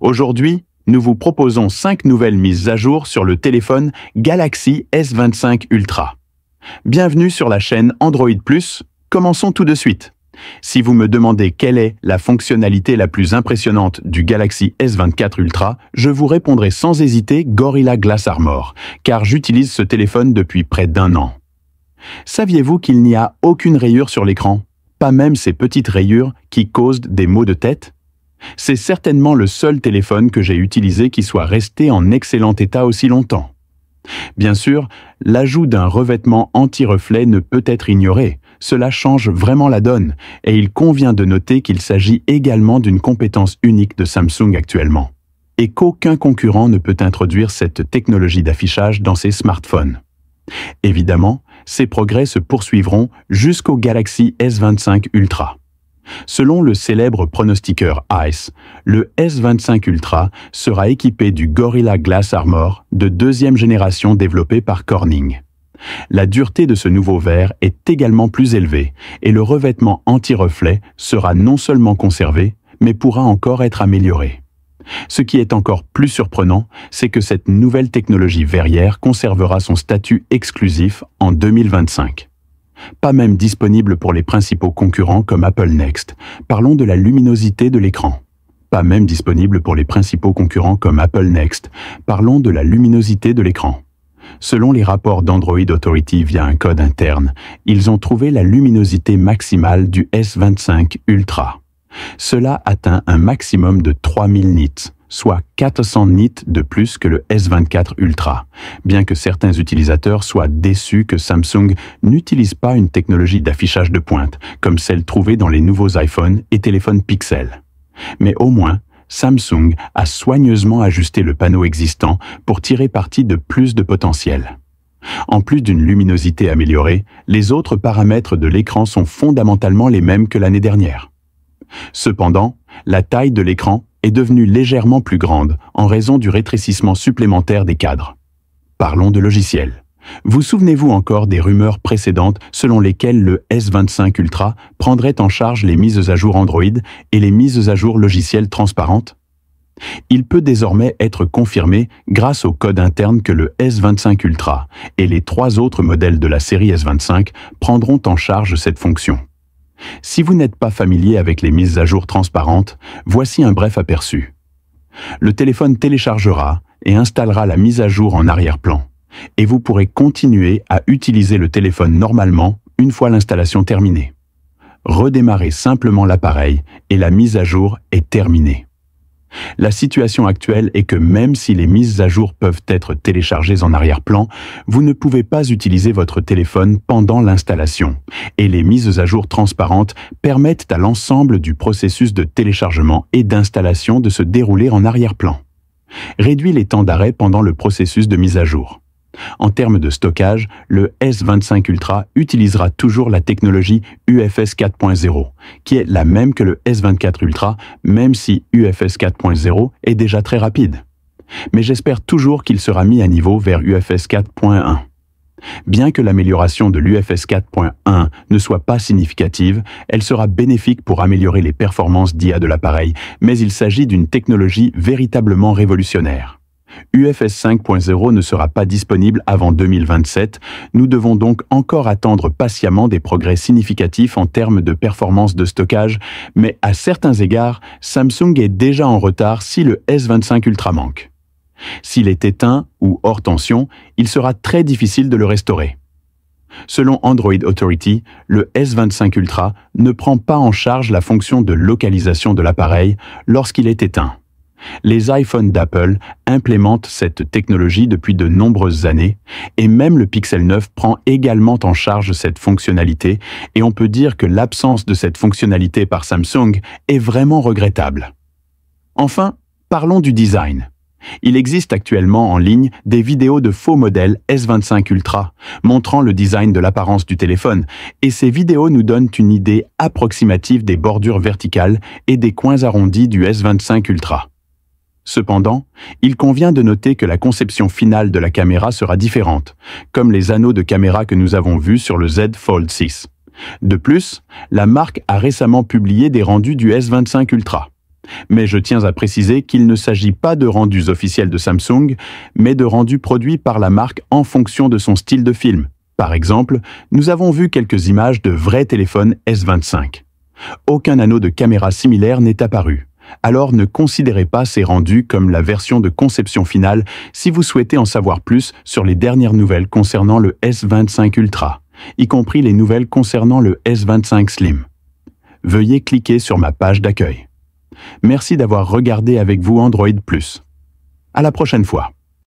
Aujourd'hui, nous vous proposons 5 nouvelles mises à jour sur le téléphone Galaxy S25 Ultra. Bienvenue sur la chaîne Android+, commençons tout de suite. Si vous me demandez quelle est la fonctionnalité la plus impressionnante du Galaxy S24 Ultra, je vous répondrai sans hésiter Gorilla Glass Armor, car j'utilise ce téléphone depuis près d'1 an. Saviez-vous qu'il n'y a aucune rayure sur l'écran? Pas même ces petites rayures qui causent des maux de tête? C'est certainement le seul téléphone que j'ai utilisé qui soit resté en excellent état aussi longtemps. Bien sûr, l'ajout d'un revêtement anti-reflet ne peut être ignoré. Cela change vraiment la donne, et il convient de noter qu'il s'agit également d'une compétence unique de Samsung actuellement, et qu'aucun concurrent ne peut introduire cette technologie d'affichage dans ses smartphones. Évidemment, ces progrès se poursuivront jusqu'au Galaxy S25 Ultra. Selon le célèbre pronostiqueur ICE, le S25 Ultra sera équipé du Gorilla Glass Armor de 2e génération développé par Corning. La dureté de ce nouveau verre est également plus élevée et le revêtement anti-reflet sera non seulement conservé, mais pourra encore être amélioré. Ce qui est encore plus surprenant, c'est que cette nouvelle technologie verrière conservera son statut exclusif en 2025. Pas même disponible pour les principaux concurrents comme Apple Next. Parlons de la luminosité de l'écran. Pas même disponible pour les principaux concurrents comme Apple Next. Parlons de la luminosité de l'écran. Selon les rapports d'Android Authority via un code interne, ils ont trouvé la luminosité maximale du S25 Ultra. Cela atteint un maximum de 3000 nits, soit 400 nits de plus que le S24 Ultra, bien que certains utilisateurs soient déçus que Samsung n'utilise pas une technologie d'affichage de pointe, comme celle trouvée dans les nouveaux iPhones et téléphones Pixel. Mais au moins, Samsung a soigneusement ajusté le panneau existant pour tirer parti de plus de potentiel. En plus d'une luminosité améliorée, les autres paramètres de l'écran sont fondamentalement les mêmes que l'année dernière. Cependant, la taille de l'écran est devenue légèrement plus grande en raison du rétrécissement supplémentaire des cadres. Parlons de logiciels. Vous souvenez-vous encore des rumeurs précédentes selon lesquelles le S25 Ultra prendrait en charge les mises à jour Android et les mises à jour logicielles transparentes? Il peut désormais être confirmé grâce au code interne que le S25 Ultra et les 3 autres modèles de la série S25 prendront en charge cette fonction. Si vous n'êtes pas familier avec les mises à jour transparentes, voici un bref aperçu. Le téléphone téléchargera et installera la mise à jour en arrière-plan, et vous pourrez continuer à utiliser le téléphone normalement une fois l'installation terminée. Redémarrez simplement l'appareil et la mise à jour est terminée. La situation actuelle est que même si les mises à jour peuvent être téléchargées en arrière-plan, vous ne pouvez pas utiliser votre téléphone pendant l'installation, et les mises à jour transparentes permettent à l'ensemble du processus de téléchargement et d'installation de se dérouler en arrière-plan. Réduit les temps d'arrêt pendant le processus de mise à jour. En termes de stockage, le S25 Ultra utilisera toujours la technologie UFS 4.0, qui est la même que le S24 Ultra, même si UFS 4.0 est déjà très rapide. Mais j'espère toujours qu'il sera mis à niveau vers UFS 4.1. Bien que l'amélioration de l'UFS 4.1 ne soit pas significative, elle sera bénéfique pour améliorer les performances d'IA de l'appareil, mais il s'agit d'une technologie véritablement révolutionnaire. UFS 5.0 ne sera pas disponible avant 2027, nous devons donc encore attendre patiemment des progrès significatifs en termes de performance de stockage, mais à certains égards, Samsung est déjà en retard si le S25 Ultra manque. S'il est éteint ou hors tension, il sera très difficile de le restaurer. Selon Android Authority, le S25 Ultra ne prend pas en charge la fonction de localisation de l'appareil lorsqu'il est éteint. Les iPhones d'Apple implémentent cette technologie depuis de nombreuses années et même le Pixel 9 prend également en charge cette fonctionnalité et on peut dire que l'absence de cette fonctionnalité par Samsung est vraiment regrettable. Enfin, parlons du design. Il existe actuellement en ligne des vidéos de faux modèles S25 Ultra montrant le design de l'apparence du téléphone et ces vidéos nous donnent une idée approximative des bordures verticales et des coins arrondis du S25 Ultra. Cependant, il convient de noter que la conception finale de la caméra sera différente, comme les anneaux de caméra que nous avons vus sur le Z Fold 6. De plus, la marque a récemment publié des rendus du S25 Ultra. Mais je tiens à préciser qu'il ne s'agit pas de rendus officiels de Samsung, mais de rendus produits par la marque en fonction de son style de film. Par exemple, nous avons vu quelques images de vrais téléphones S25. Aucun anneau de caméra similaire n'est apparu. Alors ne considérez pas ces rendus comme la version de conception finale si vous souhaitez en savoir plus sur les dernières nouvelles concernant le S25 Ultra, y compris les nouvelles concernant le S25 Slim. Veuillez cliquer sur ma page d'accueil. Merci d'avoir regardé avec vous Android Plus. À la prochaine fois.